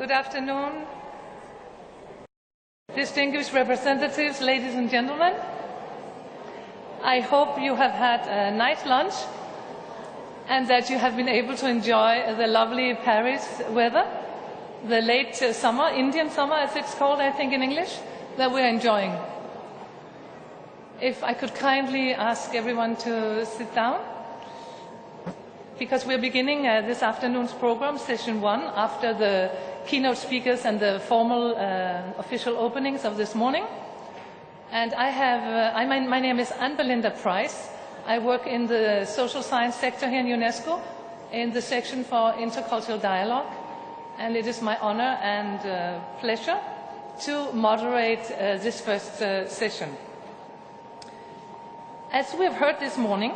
Good afternoon, distinguished representatives, ladies and gentlemen. I hope you have had a nice lunch and that you have been able to enjoy the lovely Paris weather, the late summer, Indian summer as it's called, I think in English, that we're enjoying. If I could kindly ask everyone to sit down, because we're beginning this afternoon's program, session 1, after the keynote speakers and the formal official openings of this morning. And my name is Ann-Belinda Preis. I work in the social science sector here in UNESCO, in the section for intercultural dialogue. And it is my honor and pleasure to moderate this first session. As we have heard this morning,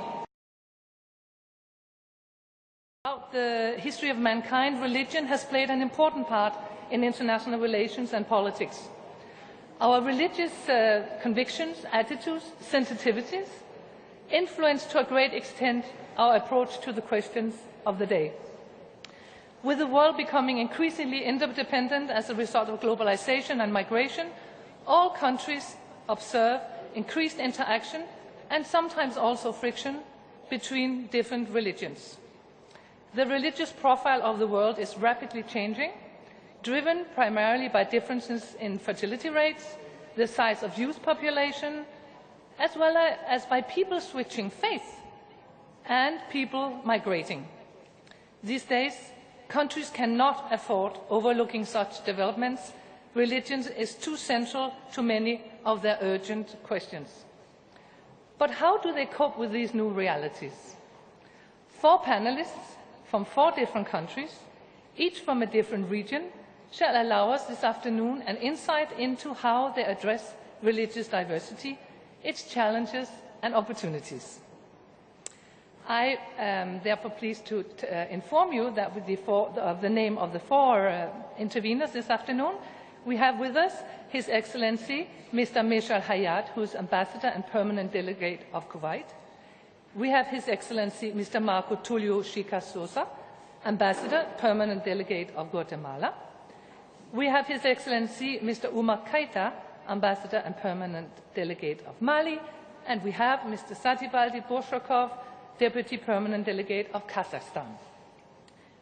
throughout the history of mankind, religion has played an important part in international relations and politics. Our religious convictions, attitudes, sensitivities influence to a great extent our approach to the questions of the day. With the world becoming increasingly interdependent as a result of globalization and migration, all countries observe increased interaction and sometimes also friction between different religions. The religious profile of the world is rapidly changing, driven primarily by differences in fertility rates, the size of youth population, as well as by people switching faith and people migrating. These days, countries cannot afford overlooking such developments. Religion is too central to many of their urgent questions. But how do they cope with these new realities? 4 panelists from 4 different countries, each from a different region, shall allow us this afternoon an insight into how they address religious diversity, its challenges and opportunities. I am therefore pleased to inform you that with the name of the 4 interveners this afternoon, we have with us His Excellency Mr. Meshal Hayat, who is Ambassador and Permanent Delegate of Kuwait. We have His Excellency Mr. Tulio Chicas Sosa, Ambassador, Permanent Delegate of Guatemala. We have His Excellency Mr. Oumar Keita, Ambassador and Permanent Delegate of Mali. And we have Mr. Satybaldy Burshakov, Deputy Permanent Delegate of Kazakhstan.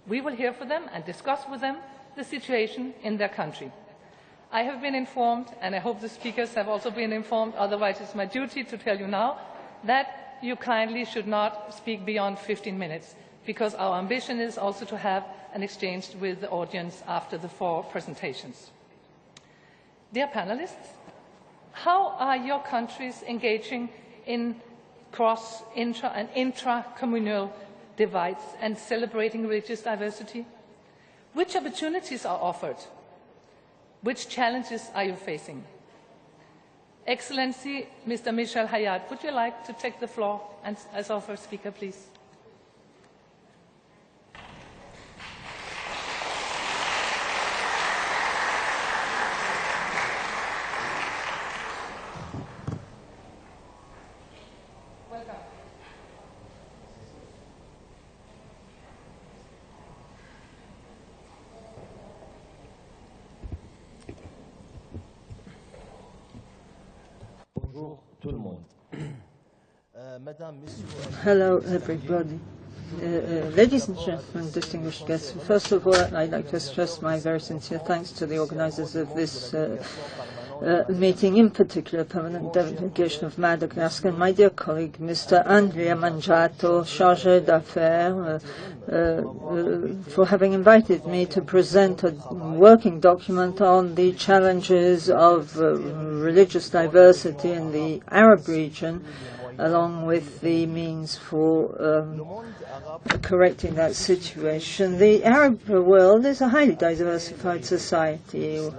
We will hear from them and discuss with them the situation in their country. I have been informed, and I hope the speakers have also been informed, otherwise it's my duty to tell you now, that you kindly should not speak beyond 15 minutes, because our ambition is also to have an exchange with the audience after the 4 presentations. Dear panelists, how are your countries engaging in cross, intra and intra-communal divides and celebrating religious diversity? Which opportunities are offered? Which challenges are you facing? Excellency, Mr. Meshal Hayat, would you like to take the floor as our first speaker, please? Welcome. Hello, everybody. Ladies and gentlemen, distinguished guests, first of all, I'd like to express my very sincere thanks to the organizers of this meeting, in particular, Permanent Delegation of Madagascar, and my dear colleague, Mr. Andrea Mangiato, Chargé d'Affaires, for having invited me to present a working document on the challenges of religious diversity in the Arab region, along with the means for correcting that situation. The Arab world is a highly diversified society.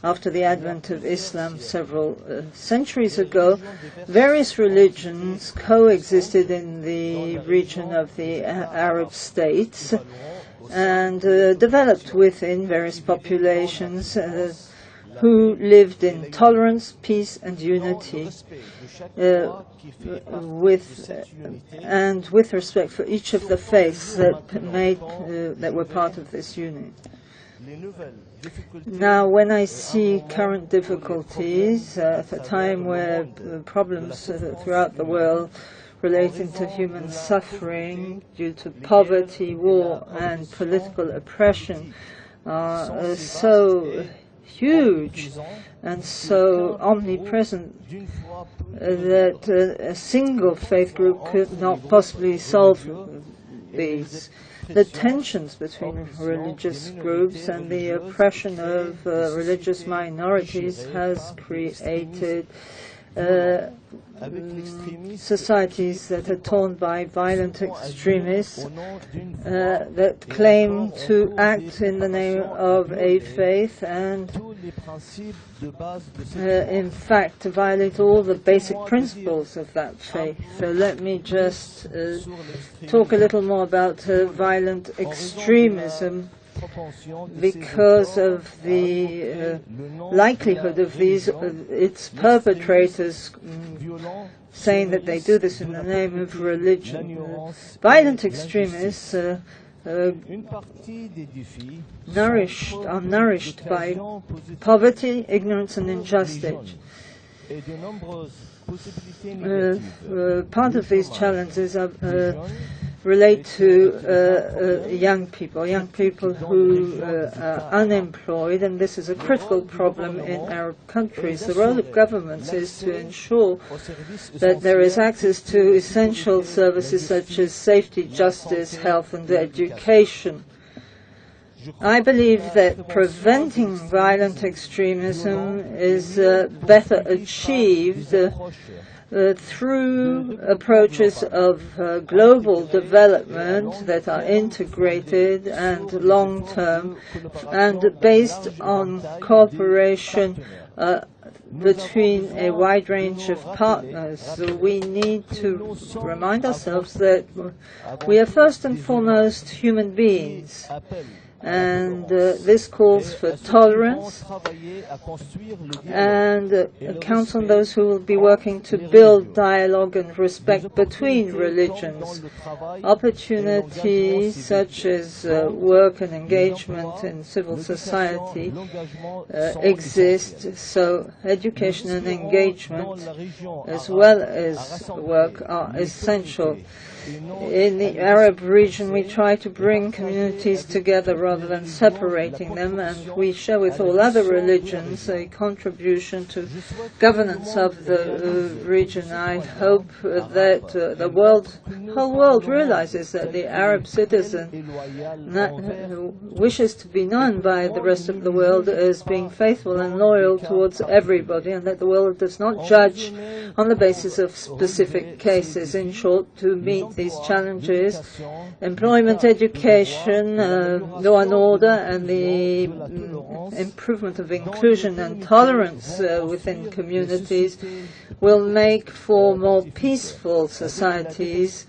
After the advent of Islam several centuries ago, various religions coexisted in the region of the Arab states and developed within various populations who lived in tolerance, peace and unity, with respect for each of the faiths that were part of this union. Now, when I see current difficulties at a time where problems throughout the world relating to human suffering due to poverty, war, and political oppression are so huge and so omnipresent that a single faith group could not possibly solve these. The tensions between religious groups and the oppression of religious minorities has created societies that are torn by violent extremists that claim to act in the name of a faith and in fact to violate all the basic principles of that faith. So let me just talk a little more about violent extremism, because of the likelihood of its perpetrators saying that they do this in the name of religion. Violent extremists are nourished by poverty, ignorance, and injustice. Part of these challenges relate to young people who are unemployed, and this is a critical problem in Arab countries. The role of governments is to ensure that there is access to essential services such as safety, justice, health, and education. I believe that preventing violent extremism is better achieved through approaches of global development that are integrated and long-term and based on cooperation between a wide range of partners. So we need to remind ourselves that we are first and foremost human beings. And this calls for tolerance and counts on those who will be working to build dialogue and respect between religions. Opportunities such as work and engagement in civil society exist, so education and engagement as well as work are essential. In the Arab region, we try to bring communities together rather than separating them, and we share with all other religions a contribution to governance of the region. I hope that the whole world realizes that the Arab citizen wishes to be known by the rest of the world as being faithful and loyal towards everybody, and that the world does not judge on the basis of specific cases. In short, to meet these challenges, employment, education, law and order, and the improvement of inclusion and tolerance within communities will make for more peaceful societies.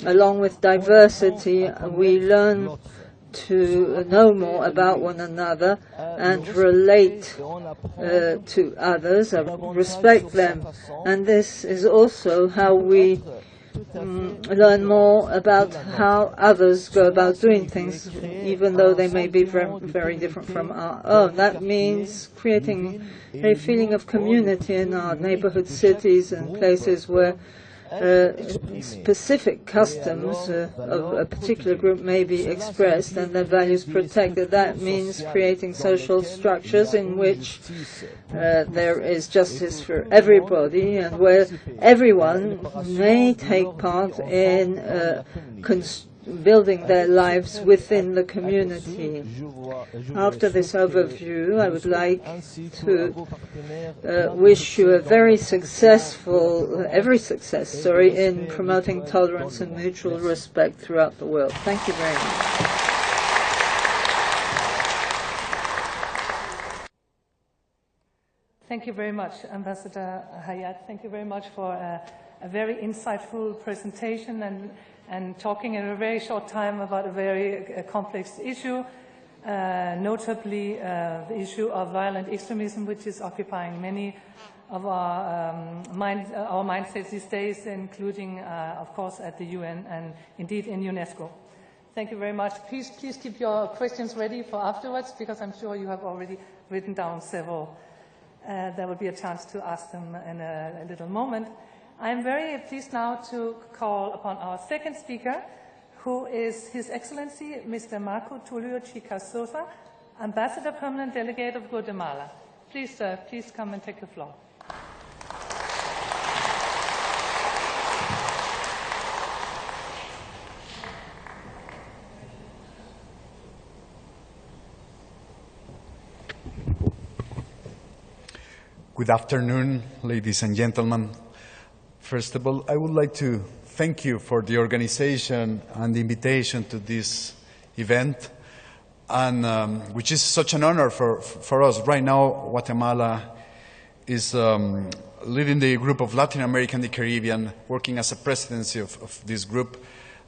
Along with diversity, we learn to know more about one another and relate to others, respect them. And this is also how we learn more about how others go about doing things, even though they may be very different from our own. That means creating a feeling of community in our neighborhood cities and places where specific customs of a particular group may be expressed and their values protected. That means creating social structures in which there is justice for everybody and where everyone may take part in building their lives within the community. After this overview, I would like to wish you every success, in promoting tolerance and mutual respect throughout the world. Thank you very much. Thank you very much, Ambassador Hayat. Thank you very much for a very insightful presentation and talking in a very short time about a very complex issue, notably the issue of violent extremism, which is occupying many of our mindsets these days, including, of course, at the UN and indeed in UNESCO. Thank you very much. Please keep your questions ready for afterwards, because I'm sure you have already written down several. There will be a chance to ask them in a little moment. I'm very pleased now to call upon our second speaker, who is His Excellency Mr. Marco Tulio Chicas Sosa, Ambassador Permanent Delegate of Guatemala. Please, sir, please come and take the floor. Good afternoon, ladies and gentlemen. First of all, I would like to thank you for the organization and the invitation to this event, and which is such an honor for us. Right now, Guatemala is leading the group of Latin America and the Caribbean, working as a presidency of this group,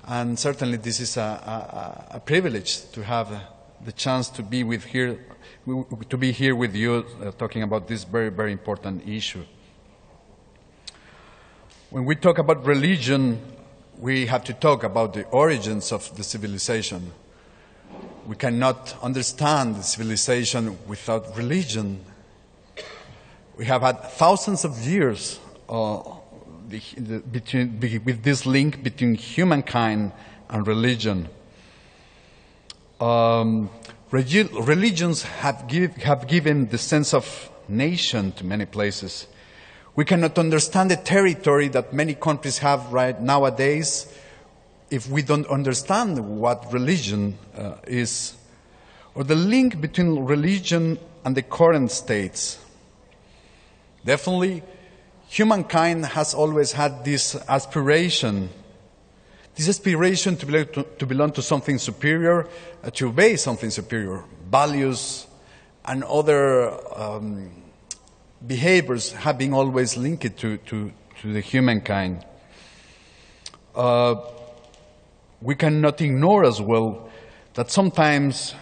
and certainly this is a privilege to have the chance to be here with you, talking about this very, very important issue. When we talk about religion, we have to talk about the origins of the civilization. We cannot understand the civilization without religion. We have had thousands of years with this link between humankind and religion. Religions have given the sense of nation to many places. We cannot understand the territory that many countries have right nowadays if we don't understand what religion is, or the link between religion and the current states. Definitely, humankind has always had this aspiration to belong to something superior, to obey something superior. Values and other behaviors have been always linked to the humankind. We cannot ignore as well that sometimes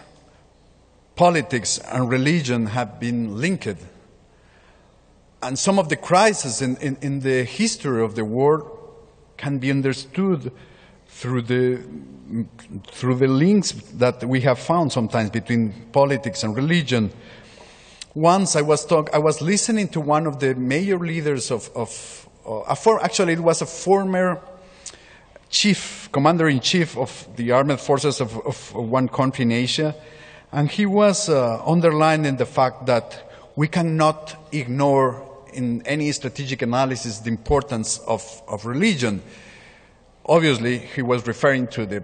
politics and religion have been linked. And some of the crises in the history of the world can be understood through the links that we have found sometimes between politics and religion. Once I was listening to one of the major leaders actually it was a former commander-in-chief of the armed forces of one country in Asia, and he was underlining the fact that we cannot ignore in any strategic analysis the importance of religion. Obviously, he was referring to the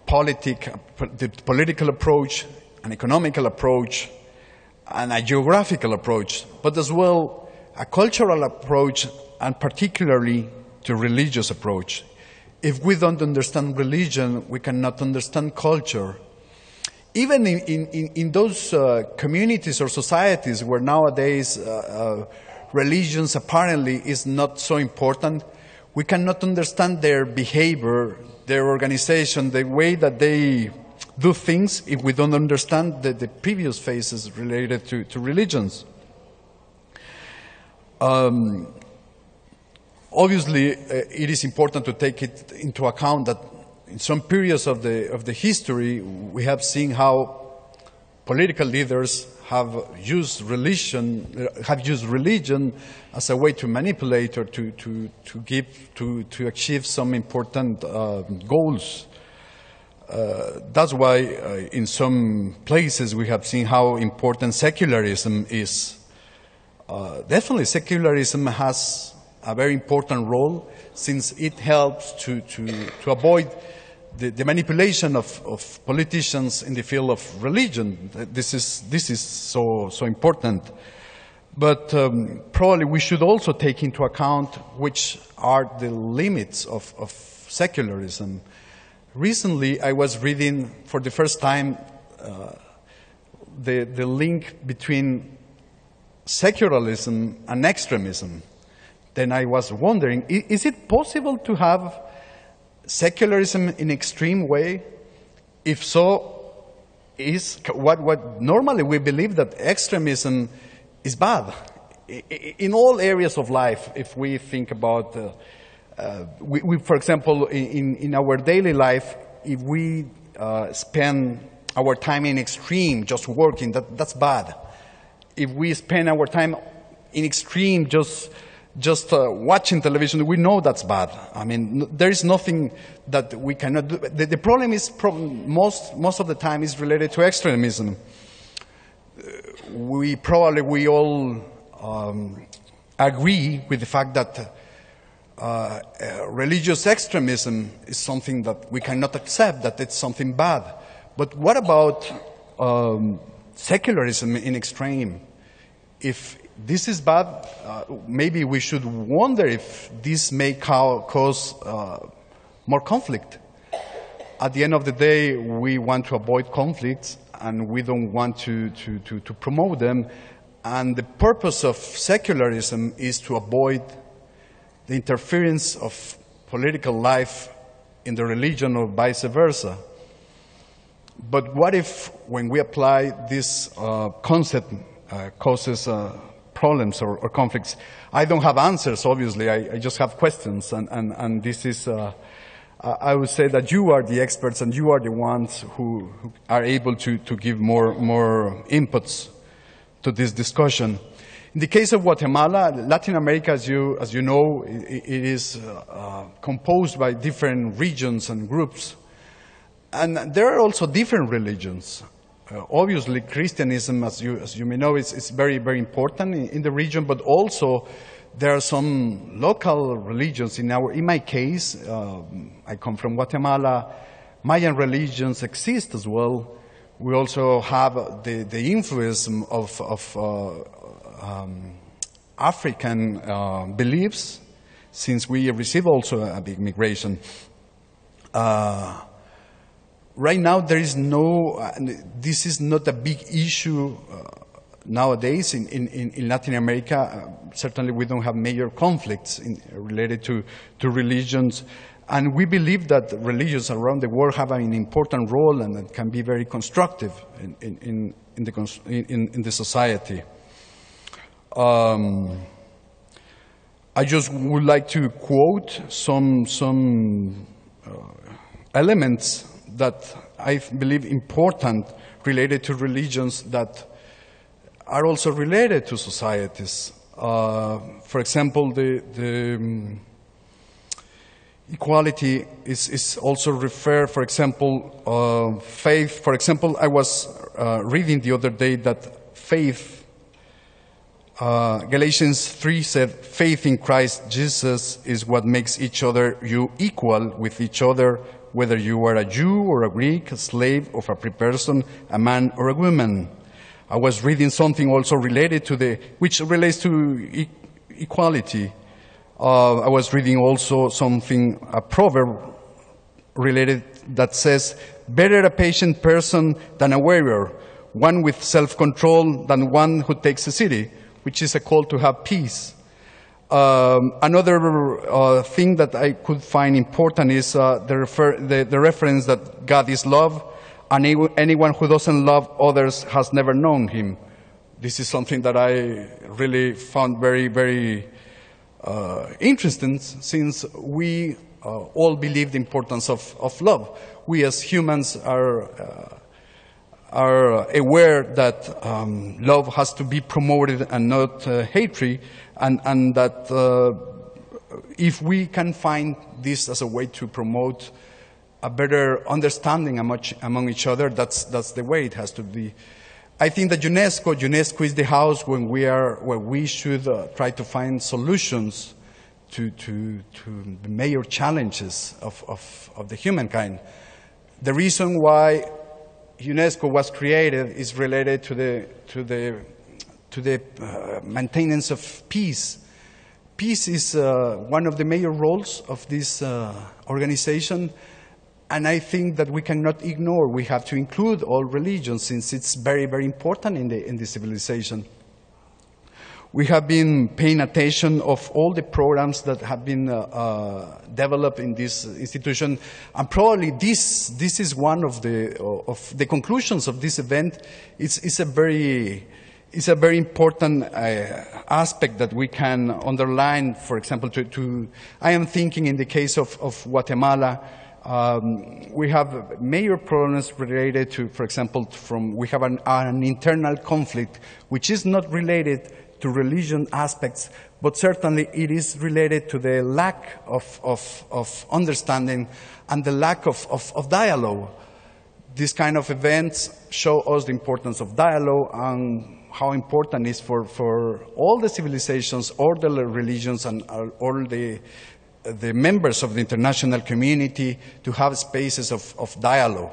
political approach, an economical approach, and a geographical approach, but as well a cultural approach, and particularly to religious approach. If we don't understand religion, we cannot understand culture. Even in those communities or societies where nowadays religions apparently is not so important, we cannot understand their behavior, their organization, the way that they do things if we don't understand the previous phases related to religions. Obviously, it is important to take it into account that in some periods of the history, we have seen how political leaders have used religion as a way to manipulate or to achieve some important goals. That's why in some places we have seen how important secularism is. Definitely secularism has a very important role, since it helps to avoid the manipulation of politicians in the field of religion. This is so important. But probably we should also take into account which are the limits of secularism. Recently, I was reading for the first time the link between secularism and extremism. Then I was wondering, is it possible to have secularism in extreme way? If so, is what normally we believe that extremism is bad in all areas of life. If we think about, for example, in our daily life, if we spend our time in extreme, just working, that's bad. If we spend our time in extreme, just watching television, we know that's bad. I mean, there is nothing that we cannot do. The problem is, most of the time, is related to extremism. We all agree with the fact that religious extremism is something that we cannot accept, that it's something bad. But what about secularism in extreme? If this is bad, maybe we should wonder if this may cause more conflict. At the end of the day, we want to avoid conflicts, and we don't want to promote them. And the purpose of secularism is to avoid the interference of political life in the religion or vice versa. But what if, when we apply this concept, causes problems or conflicts? I don't have answers, obviously. I just have questions. And this is, I would say that you are the experts, and you are the ones who are able to give more inputs to this discussion. In the case of Guatemala, Latin America, as you know, it is composed by different regions and groups. And there are also different religions. Obviously, Christianism, as you may know, is very, very important in the region, but also there are some local religions. In my case, I come from Guatemala. Mayan religions exist as well. We also have the influence of African beliefs, since we receive also a big migration. Right now, this is not a big issue nowadays in Latin America. Certainly, we don't have major conflicts related to religions. And we believe that religions around the world have an important role, and it can be very constructive in the society. I just would like to quote some elements that I believe important related to religions that are also related to societies. For example, the equality is also referred, for example, faith. For example, I was reading the other day that faith, Galatians 3 said, faith in Christ Jesus is what makes each other you equal with each other, whether you are a Jew or a Greek, a slave or a free person, a man or a woman. I was reading something also related to which relates to equality. I was reading also a proverb related that says, better a patient person than a warrior, one with self-control than one who takes a city, which is a call to have peace. Another thing that I could find important is the reference that God is love, and anyone who doesn't love others has never known him. This is something that I really found very, very interesting, since we all believe the importance of love. We as humans are aware that love has to be promoted and not hatred, and that if we can find this as a way to promote a better understanding among each other, that's the way it has to be. I think that UNESCO is the house where we should try to find solutions to the major challenges of the humankind. The reason why UNESCO was created is related to the maintenance of peace. Peace is one of the major roles of this organization, and I think that we cannot ignore. We have to include all religions, since it's very, very important in the civilization. We have been paying attention of all the programs that have been developed in this institution, and probably this is one of the conclusions of this event. It's a very important aspect that we can underline. For example, I am thinking in the case of Guatemala, We have major problems related to, for example, we have an internal conflict which is not related to religion aspects, but certainly it is related to the lack of understanding and the lack of dialogue. These kind of events show us the importance of dialogue and how important it is for all the civilizations, all the religions, and all the members of the international community to have spaces of dialogue.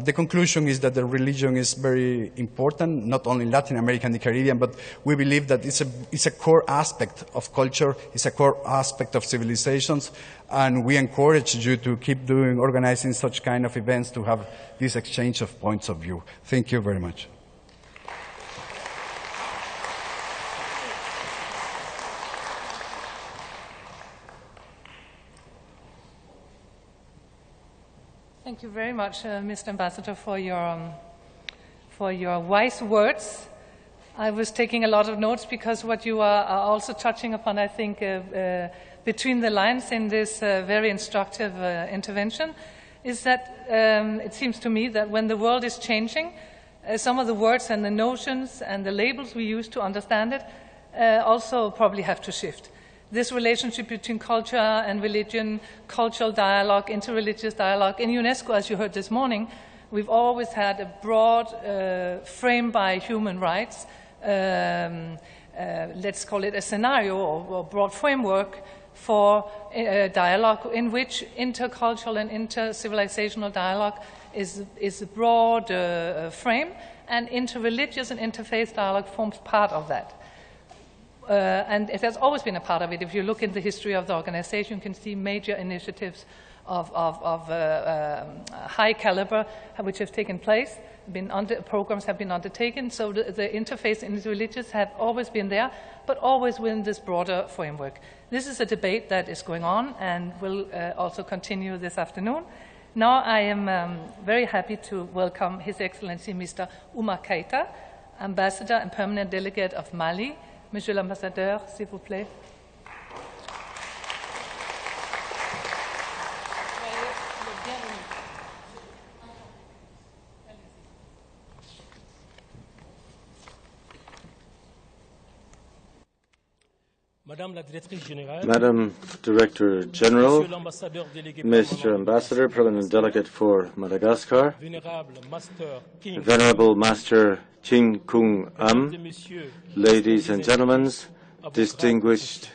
The conclusion is that the religion is very important, not only in Latin America and the Caribbean, but we believe that it's a core aspect of culture, it's a core aspect of civilizations, and we encourage you to keep organizing such kind of events to have this exchange of points of view. Thank you very much. Thank you very much, Mr. Ambassador, for your wise words. I was taking a lot of notes because what you are also touching upon, I think, between the lines in this very instructive intervention, is that it seems to me that when the world is changing, some of the words and the notions and the labels we use to understand it also probably have to shift. This relationship between culture and religion, cultural dialogue, interreligious dialogue. In UNESCO, as you heard this morning, we've always had a broad frame by human rights, let's call it a scenario or broad framework for dialogue in which intercultural and inter-civilizational dialogue is a broad frame, and interreligious and interfaith dialogue forms part of that. And it has always been a part of it. If you look in the history of the organization, you can see major initiatives of high caliber which have taken place, programs have been undertaken. So the interfaith and interreligious have always been there, but always within this broader framework. This is a debate that is going on and will also continue this afternoon. Now I am very happy to welcome His Excellency Mr. Oumar Keita, Ambassador and Permanent Delegate of Mali. Monsieur l'Ambassadeur, s'il vous plaît. Madam Director General, Mr. Ambassador, Permanent Delegate for Madagascar, Venerable Master Ching Kung Am, ladies and gentlemen, distinguished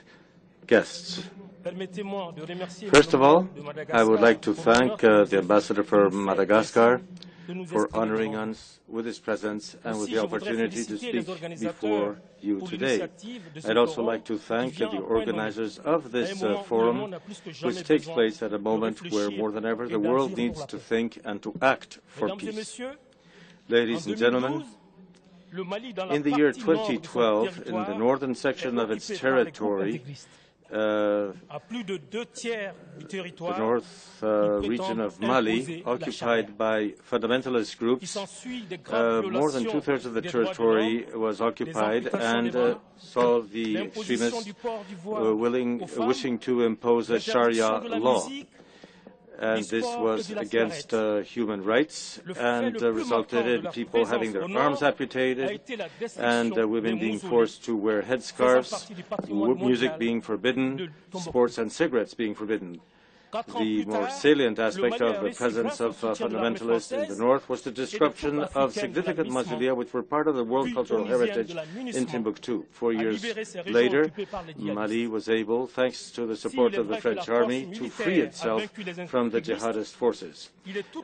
guests. First of all, I would like to thank the Ambassador for Madagascar for honoring us with his presence and with the opportunity to speak before you today. I'd also like to thank the organizers of this forum, which takes place at a moment where more than ever the world needs to think and to act for peace. Ladies and gentlemen, in the year 2012, in the northern section of its territory, the north region of Mali, occupied by fundamentalist groups, more than two-thirds of the territory was occupied and saw the extremists wishing to impose a Sharia law. And this was against human rights and resulted in people having their arms amputated and women being forced to wear headscarves, music being forbidden, sports and cigarettes being forbidden. The more salient aspect of the presence of fundamentalists in the north was the disruption of significant mausolea which were part of the World Cultural Heritage in Timbuktu. 4 years later, Mali was able, thanks to the support of the French army, to free itself from the jihadist forces.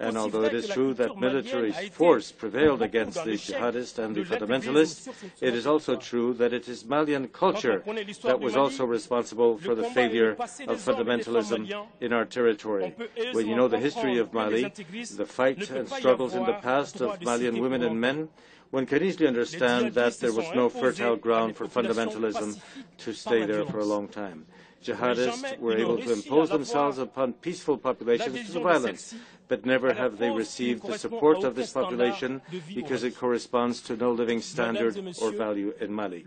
And although it is true that military force prevailed against the jihadists and the fundamentalists, it is also true that it is Malian culture that was also responsible for the failure of fundamentalism in our territory. When you know the history of Mali, the fight and struggles in the past of Malian women and men, one can easily understand that there was no fertile ground for fundamentalism to stay there for a long time. Jihadists were able to impose themselves upon peaceful populations through violence, but never have they received the support of this population because it corresponds to no living standard or value in Mali.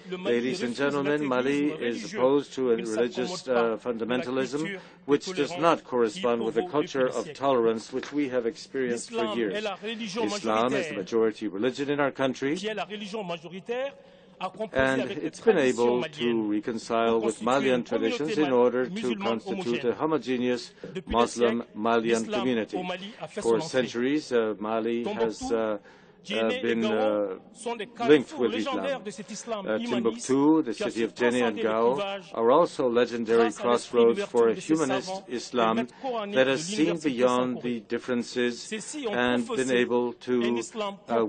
Ladies and gentlemen, Mali is opposed to a religious fundamentalism which does not correspond with the culture of tolerance which we have experienced for years. Islam is the majority religion in our country, and it's been able to reconcile with Malian traditions in order to constitute a homogeneous Muslim Malian community. For centuries, Mali has been linked with Islam. Timbuktu, the city of Djenné and Gao, are also legendary crossroads for a humanist Islam that has seen beyond the differences and been able to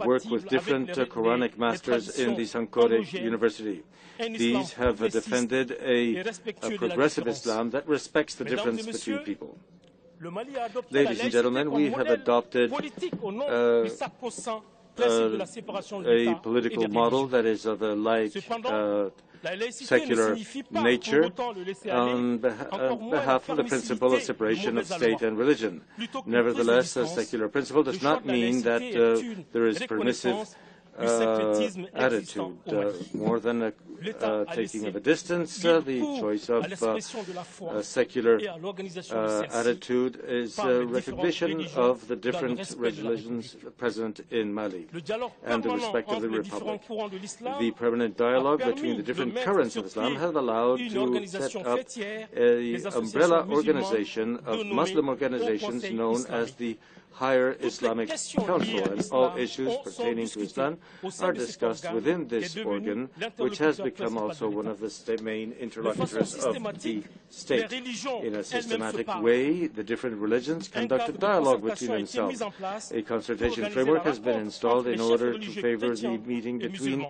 work with different Quranic masters in the Sankore University. These have defended a progressive Islam that respects the difference between people. Ladies and gentlemen, we have adopted a political model that is of a light secular nature on behalf of the principle of separation of state and religion. Nevertheless, a secular principle does not mean that there is permissive attitude. More than a taking of a distance, the choice of a secular attitude is a recognition of the different religions present in Mali and the respect of the Republic. The permanent dialogue between the different currents of Islam has allowed to set up an umbrella organization of Muslim organizations known as the Higher Islamic Council, and all issues pertaining to Islam are discussed within this organ, which has become also one of the main interlocutors of the state. In a systematic way, the different religions conduct a dialogue between themselves. A consultation framework has been installed in order to favor the meeting between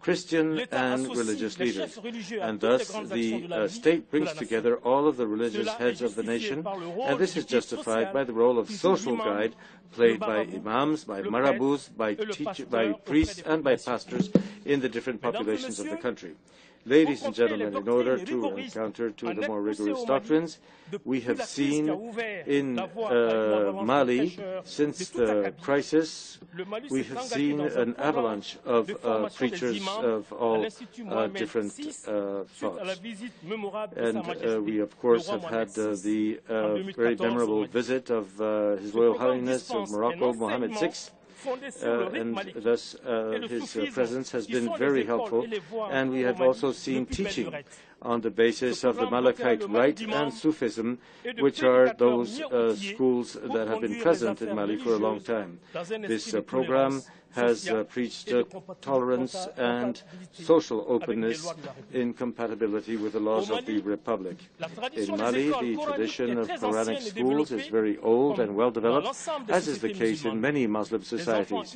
Christian and religious leaders, and thus the state brings together all of the religious heads of the nation, and this is justified by the role of social guide played by imams, by marabouts, by priests, and by pastors in the different populations of the country. Ladies and gentlemen, in order to counter to the more rigorous doctrines, we have seen in Mali, since the crisis, we have seen an avalanche of preachers of all different thoughts. And we, of course, have had the very memorable visit of His Royal Highness of Morocco, Mohammed VI, and thus his presence has been very helpful, and we have also seen teaching on the basis of the Malakite rite and Sufism, which are those schools that have been present in Mali for a long time. This program has preached tolerance and social openness in compatibility with the laws of the Republic. In Mali, the tradition of Quranic schools is very old and well developed, as is the case in many Muslim societies.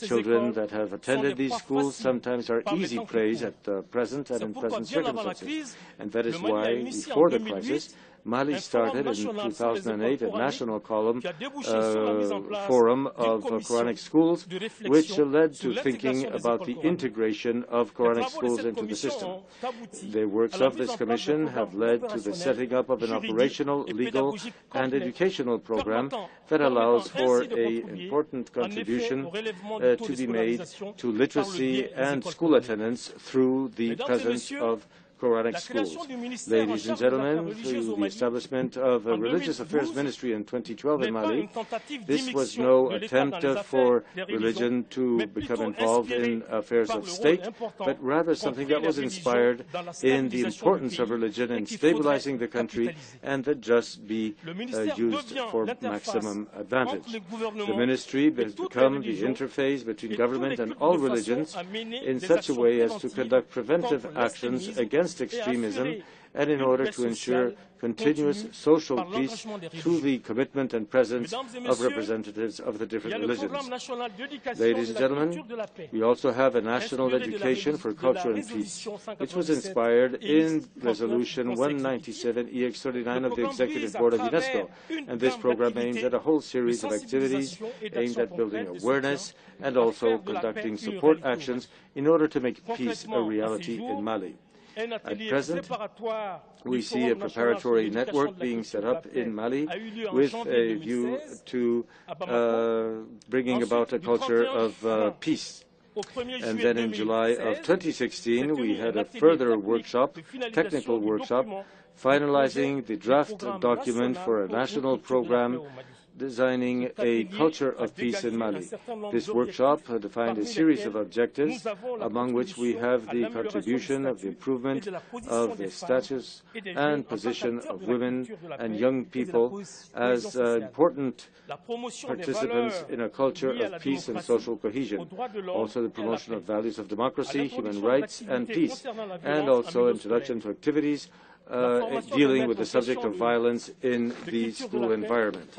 Children that have attended these schools sometimes are easy prey at present and in present circumstances, and that is why, before the crisis, Mali started in 2008 a national forum of Quranic schools, which led to thinking about the integration of Quranic schools into the system. The works of this commission have led to the setting up of an operational, legal, and educational program that allows for an important contribution to be made to literacy and school attendance through the presence of Quranic schools. Ladies and gentlemen, through the establishment of a religious affairs ministry in 2012 in Mali, this was no attempt for religion to become involved in affairs of state, but rather something that was inspired in the importance of religion in stabilizing the country and that just be used for maximum advantage. The ministry has become the interface between government and all religions in such a way as to conduct preventive actions against extremism and in order to ensure continuous social peace through the commitment and presence of representatives of the different religions. Ladies and gentlemen, we also have a national education for culture and peace, which was inspired in Resolution 197 EX39 of the Executive Board of UNESCO, and this program aims at a whole series of activities aimed at building awareness and also conducting support actions in order to make peace a reality in Mali. At present, we see a preparatory network being set up in Mali with a view to bringing about a culture of peace. And then in July of 2016, we had a further workshop, technical workshop, finalizing the draft document for a national program designing a culture of peace in Mali. This workshop defined a series of objectives, among which we have the contribution of the improvement of the status and position of women and young people as important participants in a culture of peace and social cohesion. Also the promotion of values of democracy, human rights, and peace, and also introduction to activities dealing with the subject of violence in the school environment.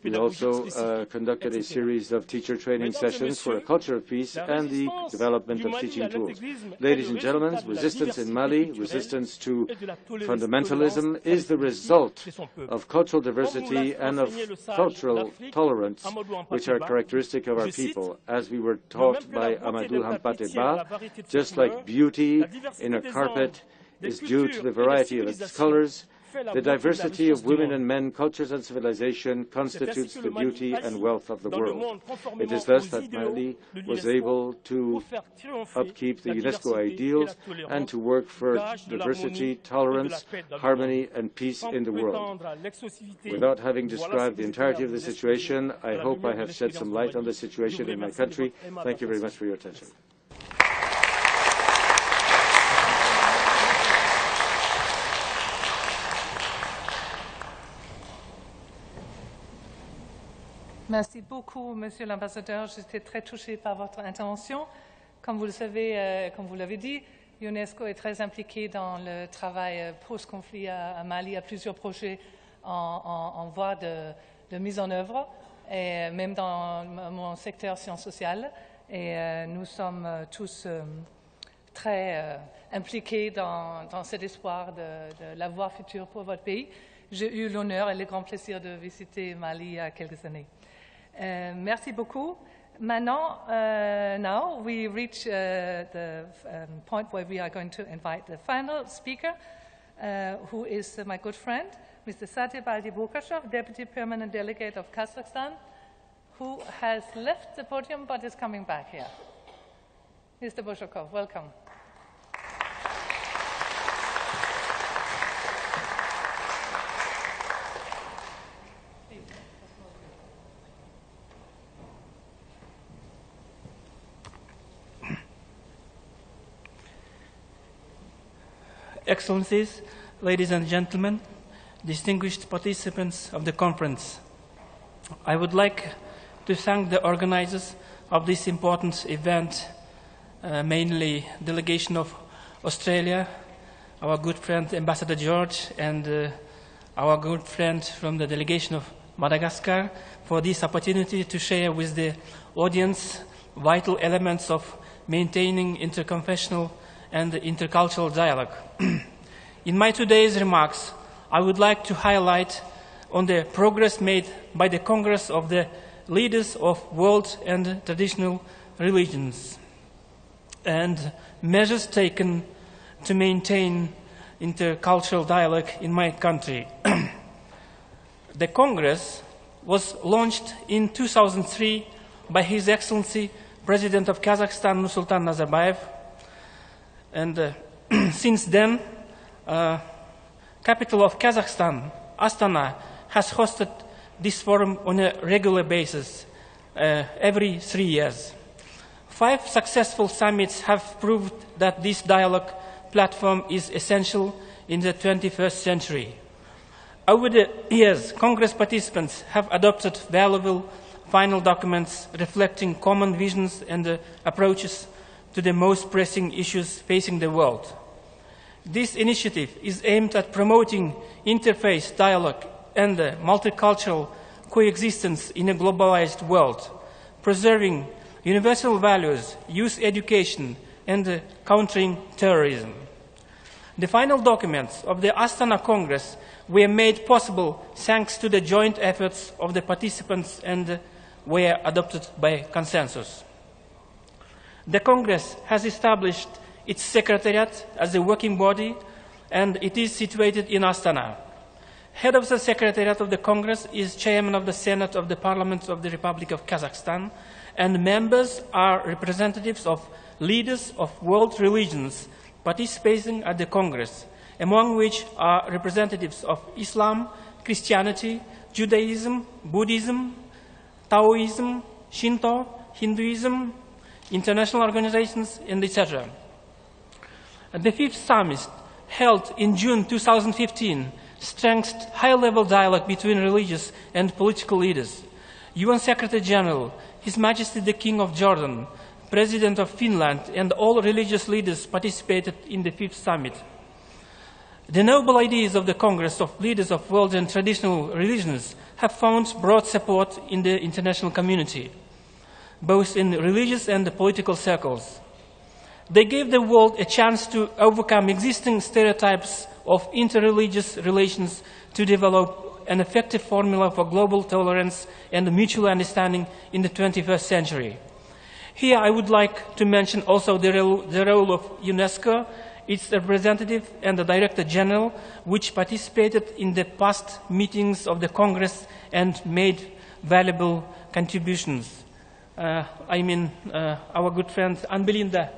We also conducted a series of teacher training sessions for a culture of peace and the development of teaching tools. Ladies and gentlemen, resistance in Mali, resistance to fundamentalism, is the result of cultural diversity and of cultural tolerance, which are characteristic of our people. As we were taught by Amadou Hampateba, just like beauty in a carpet is due to the variety of its colors, the diversity of women and men, cultures and civilization constitutes the beauty and wealth of the world. It is thus that Mali was able to upkeep the UNESCO ideals and to work for diversity, tolerance, harmony and peace in the world. Without having described the entirety of the situation, I hope I have shed some light on the situation in my country. Thank you very much for your attention. Merci beaucoup, Monsieur l'Ambassadeur. J'étais très touchée par votre intervention. Comme vous le savez, comme vous l'avez dit, UNESCO est très impliqué dans le travail post-conflit à Mali. Il y a plusieurs projets en voie de mise en œuvre, et même dans mon secteur sciences sociales. Et nous sommes tous très impliqués dans cet espoir de la voie future pour votre pays. J'ai eu l'honneur et le grand plaisir de visiter Mali il y a quelques années. Merci beaucoup. Maintenant, now we reach the point where we are going to invite the final speaker, who is my good friend, Mr. Satybaldy Burshakov, Deputy Permanent Delegate of Kazakhstan, who has left the podium but is coming back here. Mr. Burshakov, welcome. Excellencies, ladies and gentlemen, distinguished participants of the conference, I would like to thank the organizers of this important event, mainly delegation of Australia, our good friend Ambassador George, and our good friend from the delegation of Madagascar, for this opportunity to share with the audience vital elements of maintaining interconfessional and intercultural dialogue. In my today's remarks, I would like to highlight on the progress made by the Congress of the Leaders of World and Traditional Religions and measures taken to maintain intercultural dialogue in my country. The Congress was launched in 2003 by His Excellency President of Kazakhstan, Nursultan Nazarbayev, and since then, capital of Kazakhstan, Astana, has hosted this forum on a regular basis every 3 years. 5 successful summits have proved that this dialogue platform is essential in the 21st century. Over the years, Congress participants have adopted valuable final documents reflecting common visions and approaches to the most pressing issues facing the world. This initiative is aimed at promoting interfaith dialogue and multicultural coexistence in a globalized world, preserving universal values, youth education, and countering terrorism. The final documents of the Astana Congress were made possible thanks to the joint efforts of the participants and were adopted by consensus. The Congress has established its secretariat as a working body, and it is situated in Astana. Head of the Secretariat of the Congress is Chairman of the Senate of the Parliament of the Republic of Kazakhstan, and members are representatives of leaders of world religions participating at the Congress, among which are representatives of Islam, Christianity, Judaism, Buddhism, Taoism, Shinto, Hinduism, international organizations, and etc. The fifth summit, held in June 2015, strengthened high-level dialogue between religious and political leaders. UN Secretary General, His Majesty the King of Jordan, President of Finland, and all religious leaders participated in the fifth summit. The noble ideas of the Congress of Leaders of World and Traditional Religions have found broad support in the international community, both in religious and political circles. They gave the world a chance to overcome existing stereotypes of interreligious relations to develop an effective formula for global tolerance and mutual understanding in the 21st century. Here I would like to mention also the role of UNESCO, its representative and the Director General, which participated in the past meetings of the Congress and made valuable contributions. Our good friend Ann-Belinda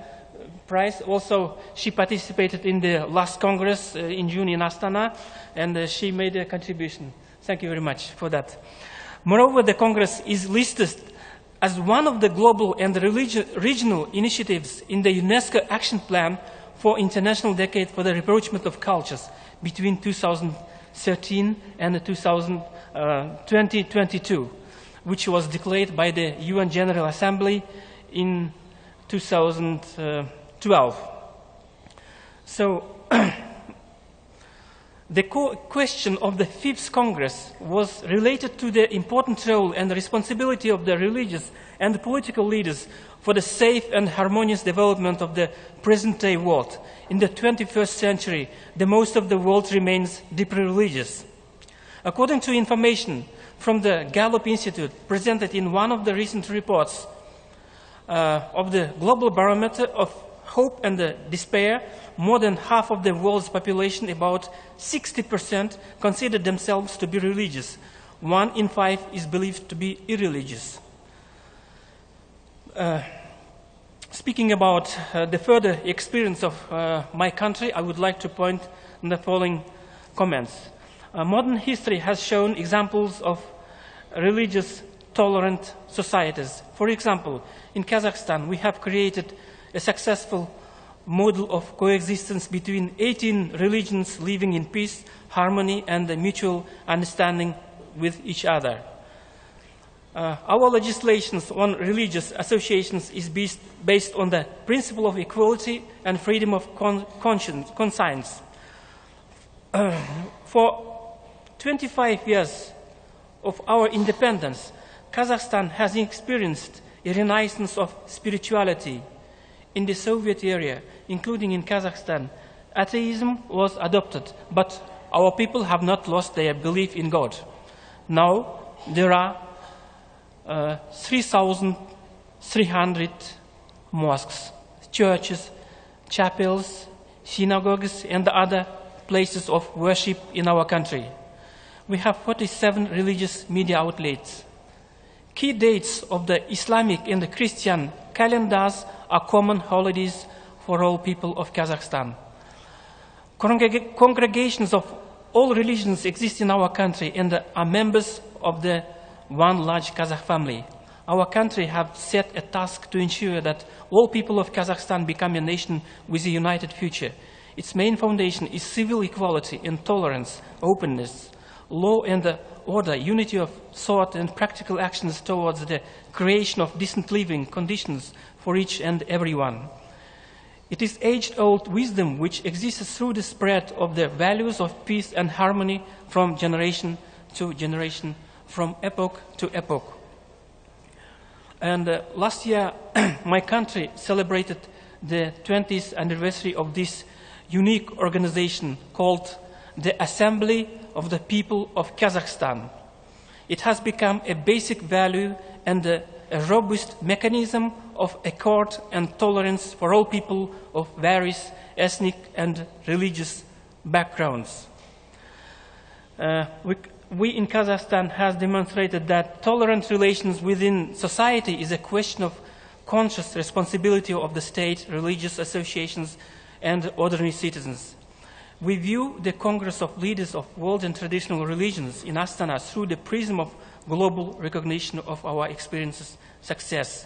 Preis, also she participated in the last Congress in June in Astana, and she made a contribution. Thank you very much for that. Moreover, the Congress is listed as one of the global and regional initiatives in the UNESCO Action Plan for International Decade for the Rapprochement of Cultures between 2013 and 2022, which was declared by the UN General Assembly in 2012. So, the question of the Fifth Congress was related to the important role and responsibility of the religious and political leaders for the safe and harmonious development of the present-day world. In the 21st century, the most of the world remains deeply religious. According to information from the Gallup Institute presented in one of the recent reports of the Global Barometer of Hope and Despair, more than half of the world's population, about 60%, consider themselves to be religious. 1 in 5 is believed to be irreligious. Speaking about the further experience of my country, I would like to point the following comments. Modern history has shown examples of religious tolerant societies. For example, in Kazakhstan, we have created a successful model of coexistence between 18 religions living in peace, harmony, and mutual understanding with each other. Our legislation on religious associations is based on the principle of equality and freedom of conscience. For 25 years of our independence, Kazakhstan has experienced a renaissance of spirituality. In the Soviet area, including in Kazakhstan, atheism was adopted, but our people have not lost their belief in God. Now there are 3,300 mosques, churches, chapels, synagogues, and other places of worship in our country. We have 47 religious media outlets. Key dates of the Islamic and the Christian calendars are common holidays for all people of Kazakhstan. Congregations of all religions exist in our country and are members of the one large Kazakh family. Our country has set a task to ensure that all people of Kazakhstan become a nation with a united future. Its main foundation is civil equality and tolerance, openness, law and order, unity of thought, and practical actions towards the creation of decent living conditions for each and everyone. It is age-old wisdom which exists through the spread of the values of peace and harmony from generation to generation, from epoch to epoch. And last year, my country celebrated the 20th anniversary of this unique organization called the Assembly of the People of Kazakhstan. It has become a basic value and a a robust mechanism of accord and tolerance for all people of various ethnic and religious backgrounds. We in Kazakhstan have demonstrated that tolerant relations within society is a question of conscious responsibility of the state, religious associations, and ordinary citizens. We view the Congress of Leaders of World and Traditional Religions in Astana through the prism of global recognition of our experiences' success.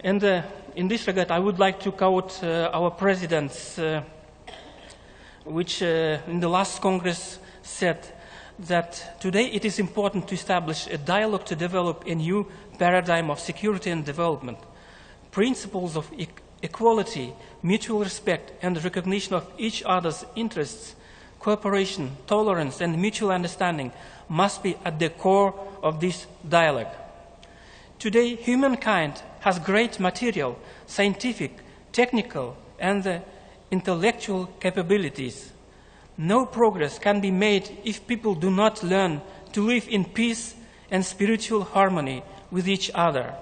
And in this regard, I would like to quote our presidents, which in the last Congress said that today it is important to establish a dialogue to develop a new paradigm of security and development. Principles of equality, mutual respect, and recognition of each other's interests, cooperation, tolerance, and mutual understanding must be at the core of this dialogue. Today, humankind has great material, scientific, technical, and intellectual capabilities. No progress can be made if people do not learn to live in peace and spiritual harmony with each other.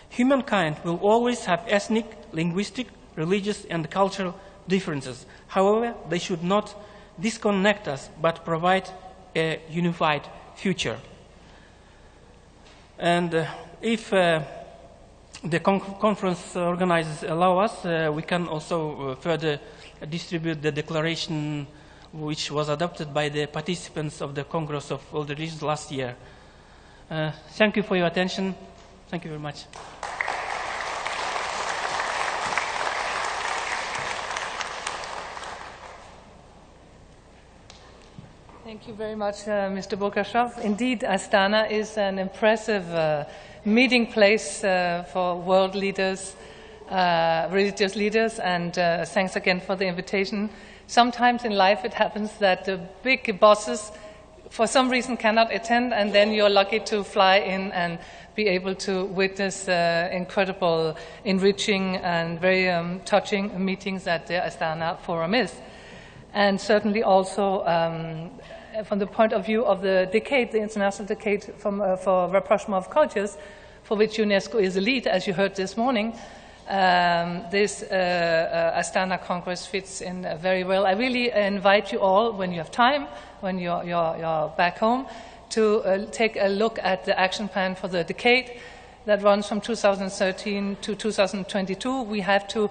Humankind will always have ethnic, linguistic, religious, and cultural differences. However, they should not disconnect us, but provide a unified future. And if the conference organizers allow us, we can also further distribute the declaration which was adopted by the participants of the Congress of World Religions last year. Thank you for your attention. Thank you very much. Thank you very much, Mr. Burshakov. Indeed, Astana is an impressive meeting place for world leaders, religious leaders, and thanks again for the invitation. Sometimes in life it happens that the big bosses for some reason cannot attend, and then you're lucky to fly in and be able to witness incredible, enriching, and very touching meetings that the Astana Forum is. And certainly also from the point of view of the decade, the International Decade for Rapprochement of Cultures, for which UNESCO is the lead, as you heard this morning, this Astana Congress fits in very well. I really invite you all, when you have time, when you're back home, to take a look at the action plan for the decade that runs from 2013 to 2022. We have to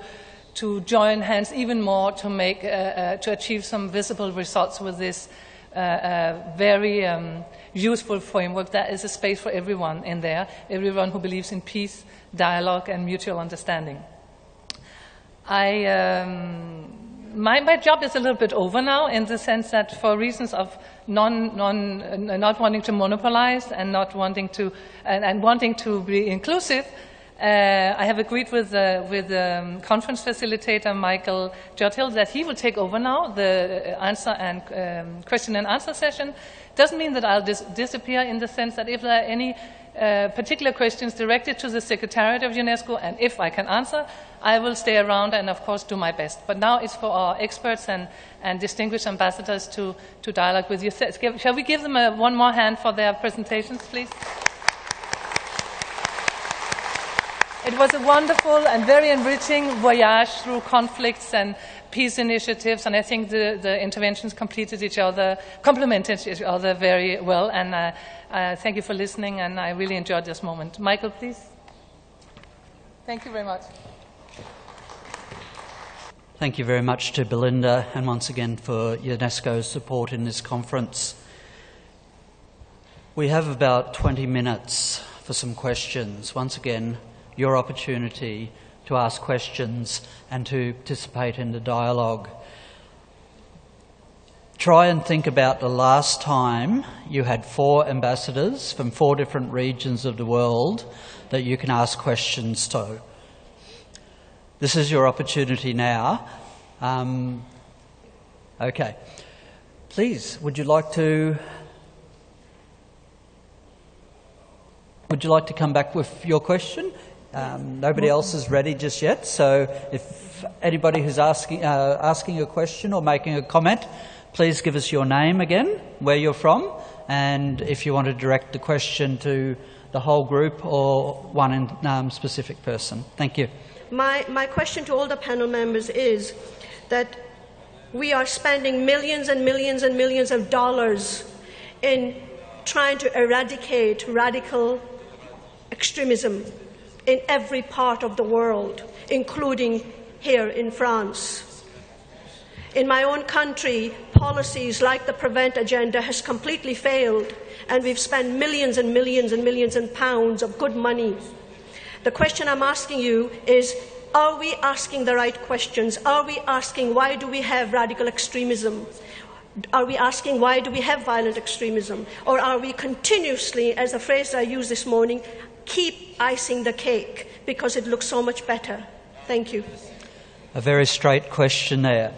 join hands even more to make to achieve some visible results with this very useful framework. That is a space for everyone in there, everyone who believes in peace, dialogue, and mutual understanding. My job is a little bit over now, in the sense that for reasons of not wanting to monopolize and not wanting to and wanting to be inclusive, I have agreed with the conference facilitator, Michael Jothill, that he will take over now the answer and question and answer session. Doesn't mean that I'll disappear, in the sense that if there are any particular questions directed to the Secretariat of UNESCO, and if I can answer, I will stay around and, of course, do my best. But now it's for our experts and distinguished ambassadors to dialogue with you. Shall we give them one more hand for their presentations, please? It was a wonderful and very enriching voyage through conflicts and peace initiatives, and I think the interventions complemented each other very well, and thank you for listening, and I really enjoyed this moment. Michael, please. Thank you very much. Thank you very much to Belinda, and once again for UNESCO's support in this conference. We have about 20 minutes for some questions. Once again, your opportunity to ask questions and to participate in the dialogue. Try and think about the last time you had 4 ambassadors from 4 different regions of the world that you can ask questions to. This is your opportunity now. Okay. Please, would you like to come back with your question? Nobody else is ready just yet, so if anybody who's asking a question or making a comment, please give us your name again, where you're from, and if you want to direct the question to the whole group or one specific person. Thank you. My question to all the panel members is that we are spending millions and millions and millions of dollars in trying to eradicate radical extremism in every part of the world, including here in France. In my own country, policies like the Prevent Agenda has completely failed, and we've spent millions and millions and millions of pounds of good money. The question I'm asking you is, are we asking the right questions? Are we asking why do we have radical extremism? Are we asking why do we have violent extremism? Or are we continuously, as the phrase I used this morning, keep icing the cake because it looks so much better? Thank you. A very straight question there.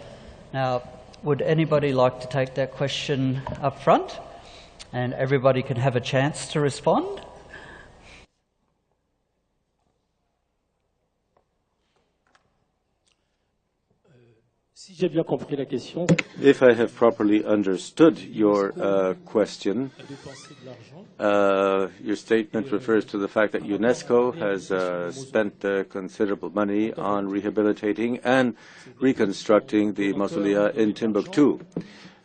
Now, would anybody like to take that question up front? And everybody can have a chance to respond. If I have properly understood your question, your statement refers to the fact that UNESCO has spent considerable money on rehabilitating and reconstructing the mausolea in Timbuktu.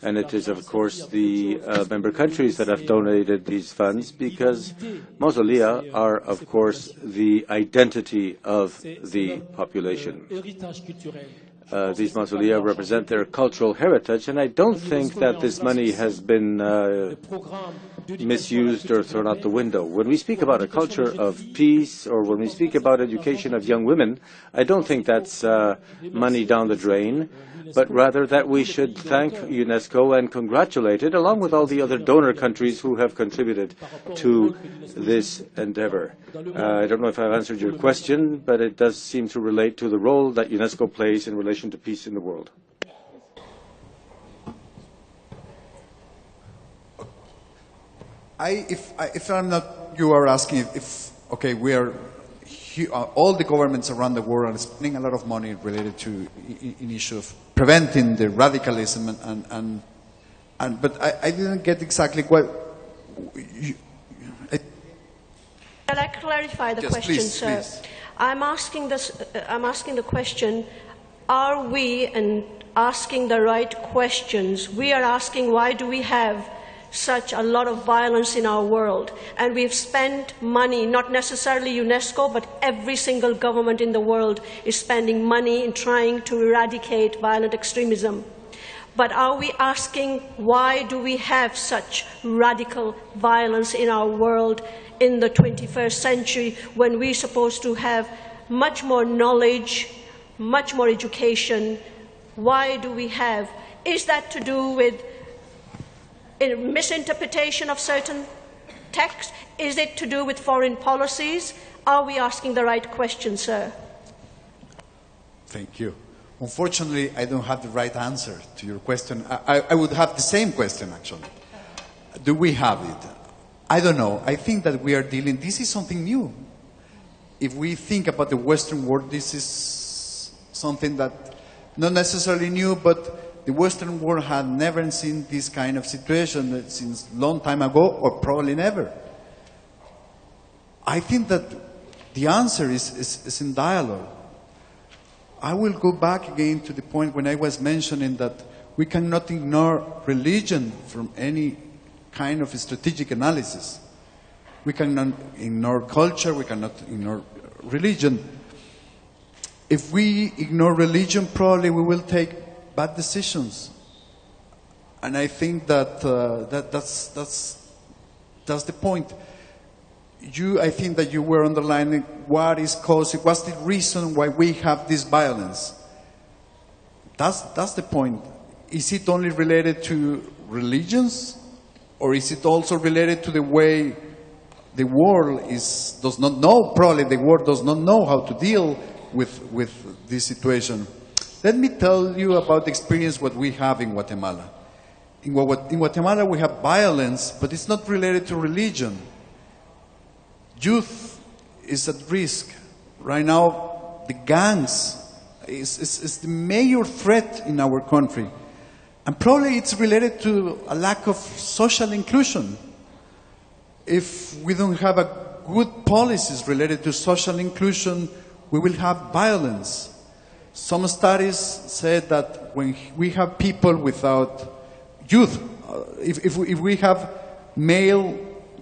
And it is, of course, the member countries that have donated these funds because mausolea are, of course, the identity of the population. These mausolea represent their cultural heritage, and I don't think that this money has been misused or thrown out the window. When we speak about a culture of peace, or when we speak about education of young women, I don't think that's money down the drain, but rather that we should thank UNESCO and congratulate it, along with all the other donor countries who have contributed to this endeavor. I don't know if I've answered your question, but it does seem to relate to the role that UNESCO plays in relation to peace in the world. If I'm not, you are asking if okay, we are, all the governments around the world are spending a lot of money related to an issue of preventing the radicalism but I didn't get exactly what. Can I clarify the question, please, sir? Please. I'm asking the question, are we asking the right questions? We are asking why do we have such a lot of violence in our world? And we've spent money, not necessarily UNESCO, but every single government in the world is spending money in trying to eradicate violent extremism. But are we asking why do we have such radical violence in our world in the 21st century when we're supposed to have much more knowledge, much more education? Why do we have? Is that to do with a misinterpretation of certain texts? Is it to do with foreign policies? Are we asking the right question, sir? Thank you. Unfortunately, I don't have the right answer to your question. I would have the same question, actually. Do we have it? I don't know. I think that we are dealing, this is something new. If we think about the Western world, this is something that, not necessarily new, but the Western world had never seen this kind of situation since a long time ago, or probably never. I think that the answer is in dialogue. I will go back again to the point when I was mentioning that we cannot ignore religion from any kind of strategic analysis. We cannot ignore culture, we cannot ignore religion. If we ignore religion, probably we will take bad decisions. And I think that that's the point. I think that you were underlining what is causing, what's the reason why we have this violence. That's the point. Is it only related to religions, or is it also related to the way the world does not know? Probably the world does not know how to deal with this situation. Let me tell you about the experience what we have in Guatemala. In Guatemala we have violence, but it's not related to religion. Youth is at risk. Right now, the gangs is the major threat in our country. And probably it's related to a lack of social inclusion. If we don't have a good policies related to social inclusion, we will have violence. Some studies said that when we have people without youth, if we have male,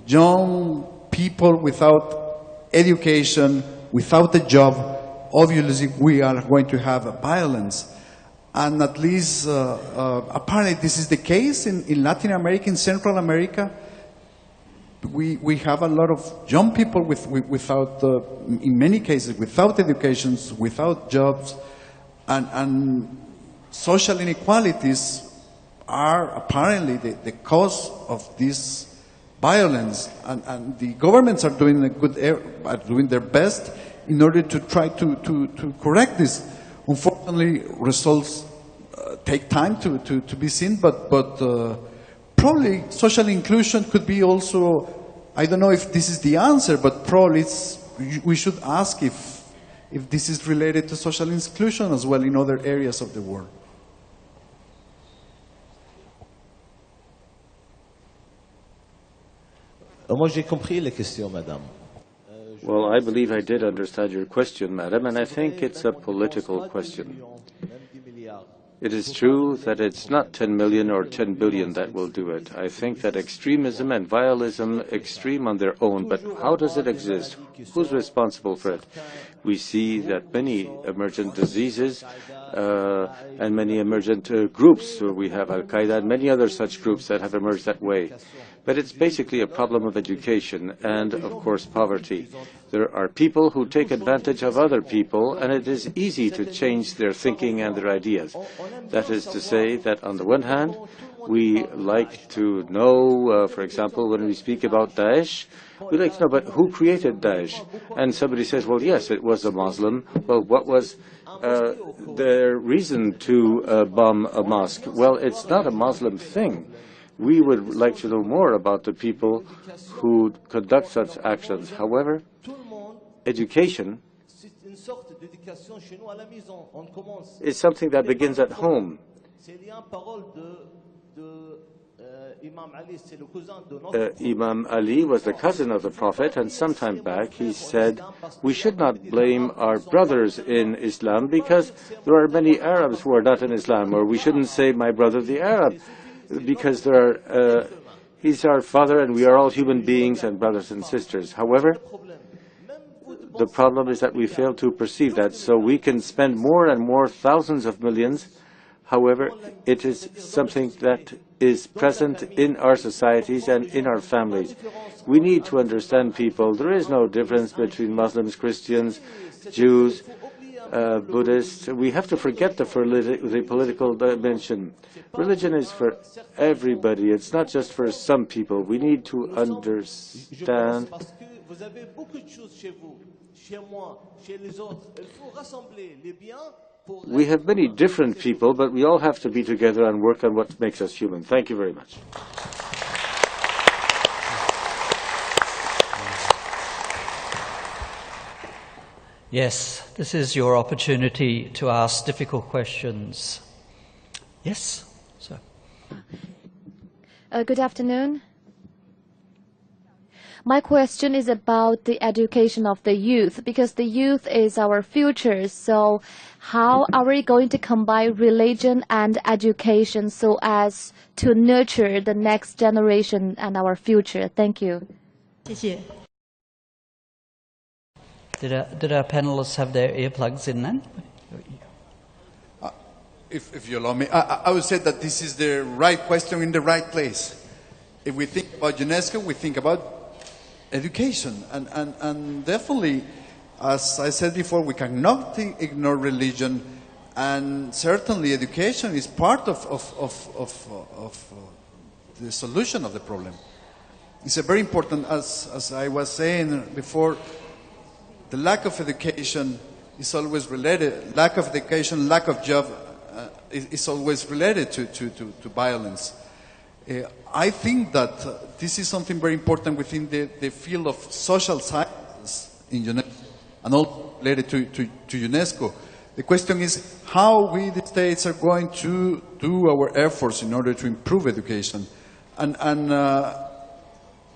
young people without education, without a job, obviously we are going to have violence. And at least, apparently this is the case in Latin America, in Central America. We have a lot of young people without, in many cases, without education, without jobs, and social inequalities are apparently the cause of this violence. And the governments are doing doing their best in order to try to correct this. Unfortunately, results take time to be seen, but probably social inclusion could be also, I don't know if this is the answer, but probably we should ask if this is related to social inclusion as well in other areas of the world. Moi, j'ai compris les questions, madame. Well, I believe I did understand your question, madam, and I think it's a political question. It is true that it's not 10 million or 10 billion that will do it. I think that extremism and vialism extreme on their own, but how does it exist? Who's responsible for it? We see that many emergent diseases and many emergent groups. So we have Al-Qaeda and many other such groups that have emerged that way. But it's basically a problem of education and, of course, poverty. There are people who take advantage of other people, and it is easy to change their thinking and their ideas. That is to say that, on the one hand, we like to know, for example, when we speak about Daesh, we like to know, but who created Daesh? And somebody says, well, yes, it was a Muslim. Well, what was their reason to bomb a mosque? Well, it's not a Muslim thing. We would like to know more about the people who conduct such actions. However, education is something that begins at home. Imam Ali was the cousin of the Prophet, and some time back he said, we should not blame our brothers in Islam because there are many Arabs who are not in Islam, or we shouldn't say my brother the Arab, because he's our father and we are all human beings and brothers and sisters. However, the problem is that we fail to perceive that, so we can spend more and more thousands of millions. However, it is something that is present in our societies and in our families. We need to understand people. There is no difference between Muslims, Christians, Jews, Buddhists. We have to forget the political dimension. Religion is for everybody. It's not just for some people. We need to understand. We have many different people, but we all have to be together and work on what makes us human. Thank you very much. Yes, this is your opportunity to ask difficult questions. Yes, sir. Good afternoon. My question is about the education of the youth, because the youth is our future. So how are we going to combine religion and education so as to nurture the next generation and our future? Thank you. Did our panelists have their earplugs in then? If you allow me, I would say that this is the right question in the right place. If we think about UNESCO, we think about education. And definitely, as I said before, we cannot ignore religion, and certainly education is part of the solution of the problem. It's a very important, as I was saying before, the lack of education is always related, lack of education, lack of job is always related to violence. I think that this is something very important within the field of social sciences in UNESCO, and all related to UNESCO. The question is how we, the states, are going to do our efforts in order to improve education. And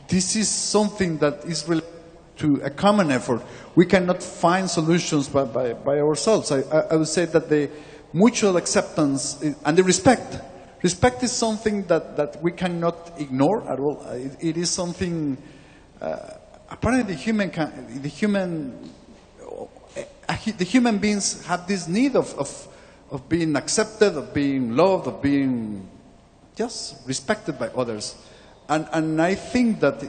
this is something that is related to a common effort. We cannot find solutions by ourselves. I would say that the mutual acceptance and the respect. Respect is something that we cannot ignore at all. It is something, apparently the human beings have this need of being accepted, of being loved, of being just respected by others. And I think that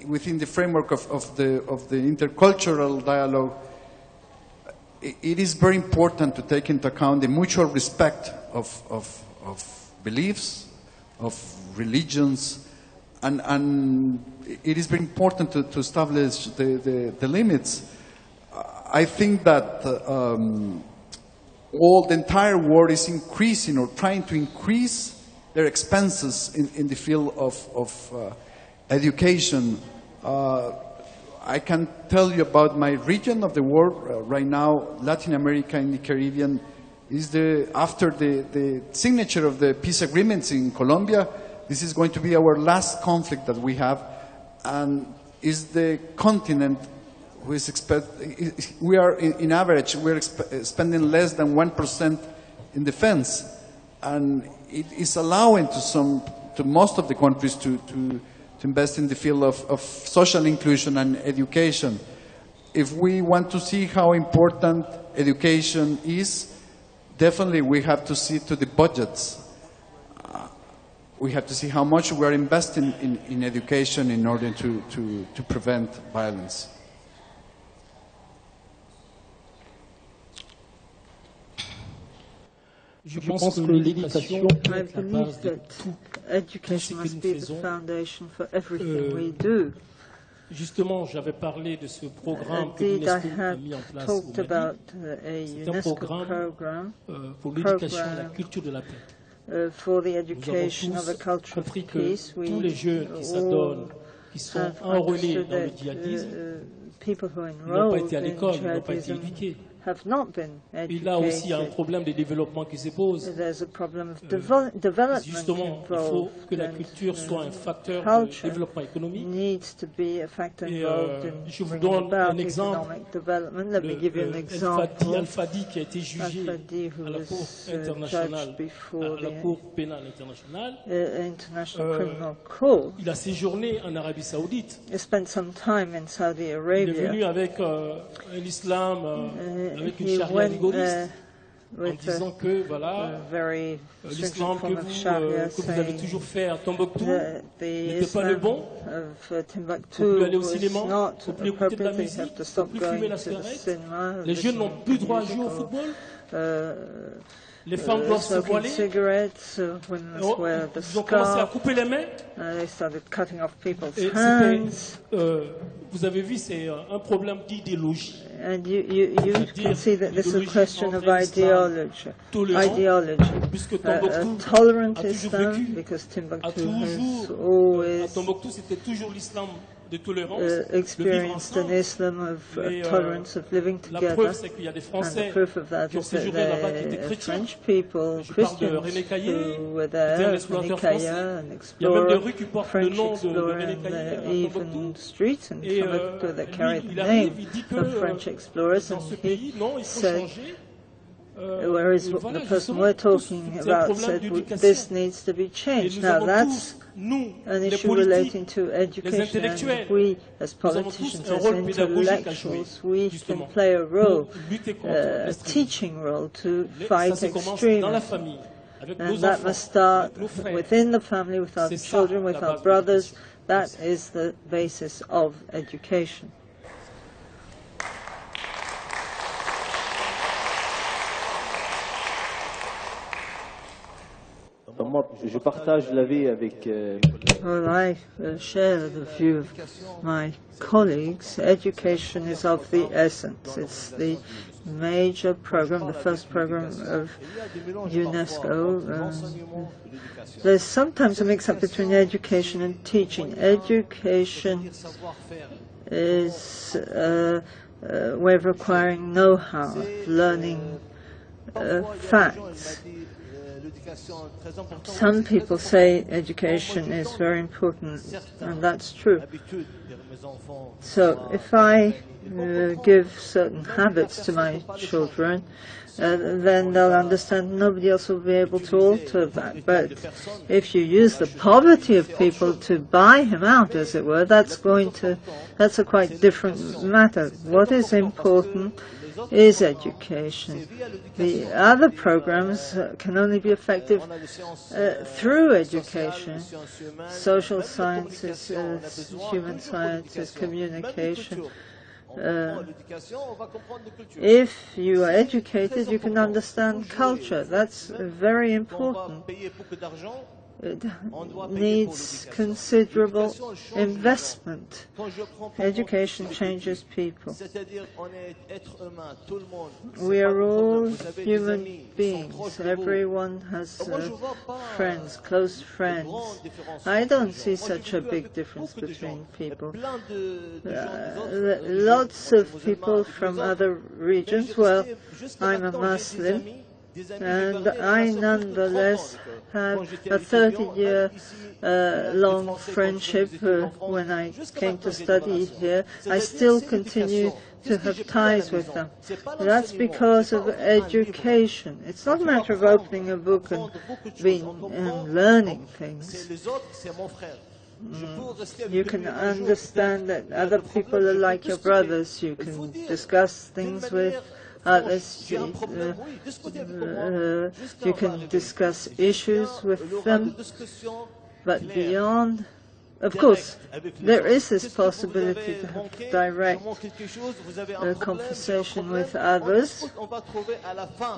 within the framework of the intercultural dialogue, it is very important to take into account the mutual respect of beliefs, of religions, and it is very important to establish the limits. I think that the entire world is increasing or trying to increase their expenses in the field of education. I can tell you about my region of the world. Right now, Latin America and the Caribbean is after the signature of the peace agreements in Colombia, this is going to be our last conflict that we have, and is the continent who is we are in average, we're spending less than 1% in defense, and it is allowing to most of the countries to invest in the field of social inclusion and education. If we want to see how important education is, definitely we have to see to the budgets. We have to see how much we are investing in education in order to prevent violence. I believe that education must be the foundation for everything we do. Justement, j'avais parlé de ce programme que Indeed, I l'UNESCO a had mis en place talked au about Mali. a C'est un UNESCO programme pour l'éducation et la culture de la paix. For the education of a culture of peace. Tous les jeunes qui s'adonnent, qui sont enrôlés dans le djihadisme, people who n'ont pas été à in l'école, n'ont pas été jihadism éduqués. have not been educated. Il y a aussi un problème de développement qui se pose. There's a problem of development Justement, il faut que la culture soit un facteur de développement économique. Needs to be a factor involved in je vous bringing donne about un exemple. economic development. Let me give you an example. Al-Fadi qui a été jugé à la Cour internationale, à la Cour pénale internationale. International Criminal Court. Il a séjourné en Arabie Saoudite. He spent some time in Saudi Il est Arabia. venu avec l'islam, avec une charia rigoriste, en disant que voilà, l'islam que vous avez toujours fait à Tombouctou n'était pas le bon. Il ne faut plus aller au cinéma, il ne faut plus écouter de la musique, il ne faut plus fumer la cigarette. Les jeunes n'ont plus droit à jouer au football. Les femmes doivent se voiler. Ils ont commencé à couper les mains. Vous avez vu, c'est un problème d'idéologie. And you can see that this is a question of ideology. Tolerant Islam, because Timbuktu has always experienced an Islam of tolerance, of living together. And the proof of that is that the French people, Christians who were there, Nikaya, an explorer, French explorer, and even streets in Timbuktu that carry the name of French explorers, and he said, whereas the person we're talking about said this needs to be changed. Now that's an issue relating to education, and we as politicians, as intellectuals, we can play a role, a teaching role to fight extremism. And that must start within the family, with our children, with our brothers. That is the basis of education. Je partage l'avis avec. Well, I share the view of my colleagues. Education is of the essence. It's the major program, the first program of UNESCO. There's sometimes a mix-up between education and teaching. Education is a way of acquiring know-how, learning facts. Some people say education is very important, and that's true. So if I give certain habits to my children, then they'll understand nobody else will be able to alter that. But if you use the poverty of people to buy him out, as it were, that's a quite different matter. What is important is education. The other programs can only be effective through education. Social sciences, human sciences, communication. If you are educated, you can understand culture. That's very important. It needs considerable investment. Education changes people. We are all human beings. Everyone has friends, close friends. I don't see such a big difference between people. Lots of people from other regions. Well, I'm a Muslim, and I nonetheless have a 30-year long friendship. When I came to study here, I still continue to have ties with them. That's because of education. It's not a matter of opening a book and learning things. You can understand that other people are like your brothers. You can discuss things with others. You can discuss issues with them. But beyond, of course, there is this possibility to have direct conversation with others,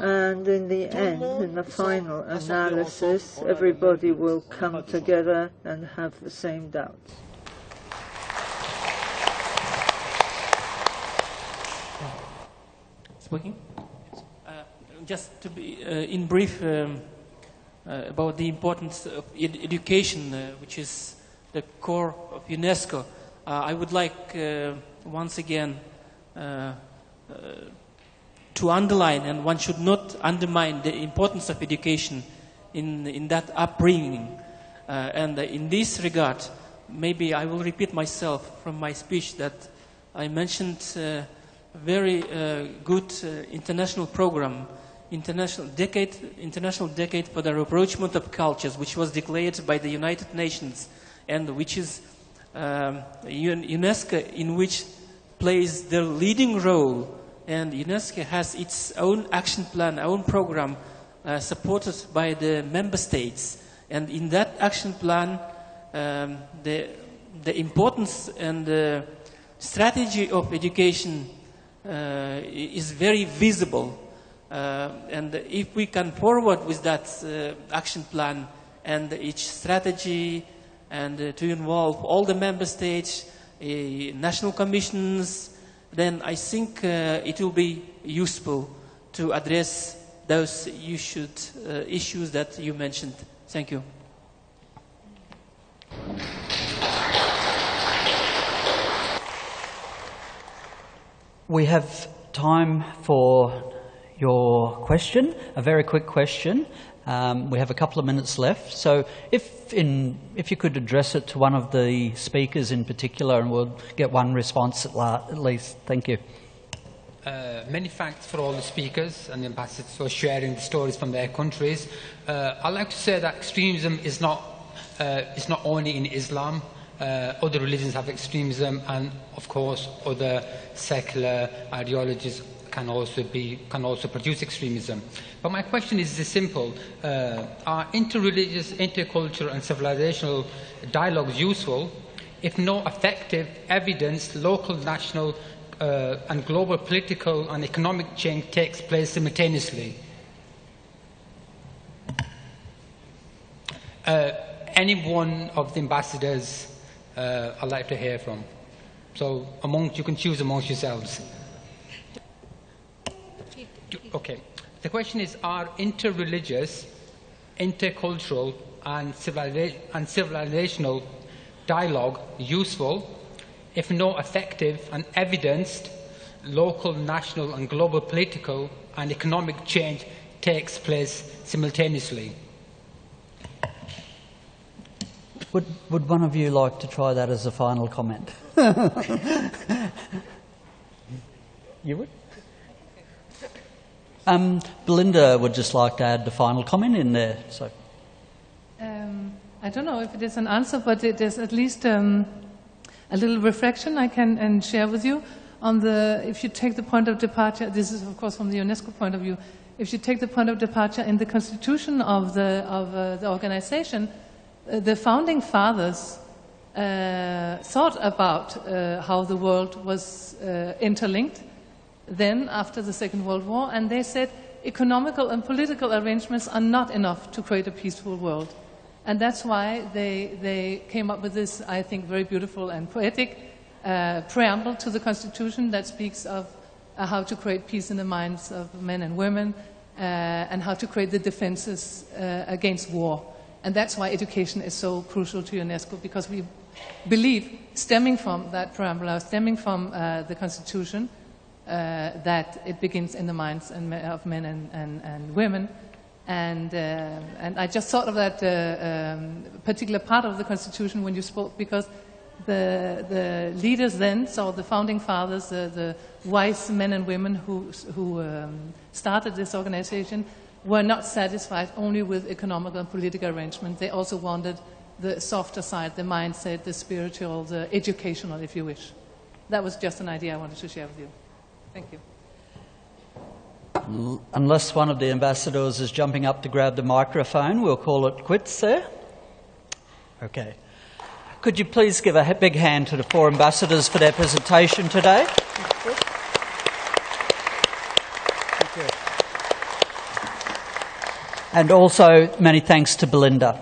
and in the end, in the final analysis, everybody will come together and have the same doubts. Speaking? Just to be in brief about the importance of education, which is the core of UNESCO, I would like once again to underline, and one should not undermine the importance of education in that upbringing. And in this regard, maybe I will repeat myself from my speech that I mentioned very good international program, International Decade for the Rapprochement of Cultures, which was declared by the United Nations, and which is UNESCO, in which plays the leading role. And UNESCO has its own action plan, own program, supported by the member states. And in that action plan, the importance and the strategy of education is very visible, and if we can forward with that action plan and each strategy, and to involve all the member states, national commissions, then I think it will be useful to address those issues that you mentioned. Thank you. We have time for your question, a very quick question. We have a couple of minutes left, so if you could address it to one of the speakers in particular, and we'll get one response at least. Thank you. Many thanks for all the speakers and the ambassadors for sharing the stories from their countries. I'd like to say that extremism is not only in Islam. Other religions have extremism, and of course other secular ideologies can also produce extremism. But my question is simple: are interreligious, intercultural, and civilizational dialogues useful if no effective, evidenced local, national, and global political and economic change takes place simultaneously? Any one of the ambassadors I'd like to hear from. So you can choose amongst yourselves. Okay. The question is, are interreligious, intercultural, and civilizational dialogue useful if no effective and evidenced local, national and global political and economic change takes place simultaneously. Would one of you like to try that as a final comment? You would? Belinda would just like to add the final comment in there. So, I don't know if it is an answer, but it is at least a little reflection I can share with you on if you take the point of departure, this is of course from the UNESCO point of view, if you take the point of departure in the constitution of the organization, the founding fathers thought about how the world was interlinked then after the Second World War, and they said economical and political arrangements are not enough to create a peaceful world. And that's why they came up with this, I think, very beautiful and poetic preamble to the Constitution that speaks of how to create peace in the minds of men and women and how to create the defenses against war. And that's why education is so crucial to UNESCO, because we believe, stemming from that preamble, stemming from the Constitution, that it begins in the minds of men and women. And I just thought of that particular part of the Constitution when you spoke, because the leaders then, so the founding fathers, the wise men and women who started this organization, were not satisfied only with economic and political arrangement. They also wanted the softer side, the mindset, the spiritual, the educational, if you wish. That was just an idea I wanted to share with you. Thank you. Unless one of the ambassadors is jumping up to grab the microphone, we'll call it quits there. Okay. Could you please give a big hand to the 4 ambassadors for their presentation today? Thank you. And also many thanks to Belinda.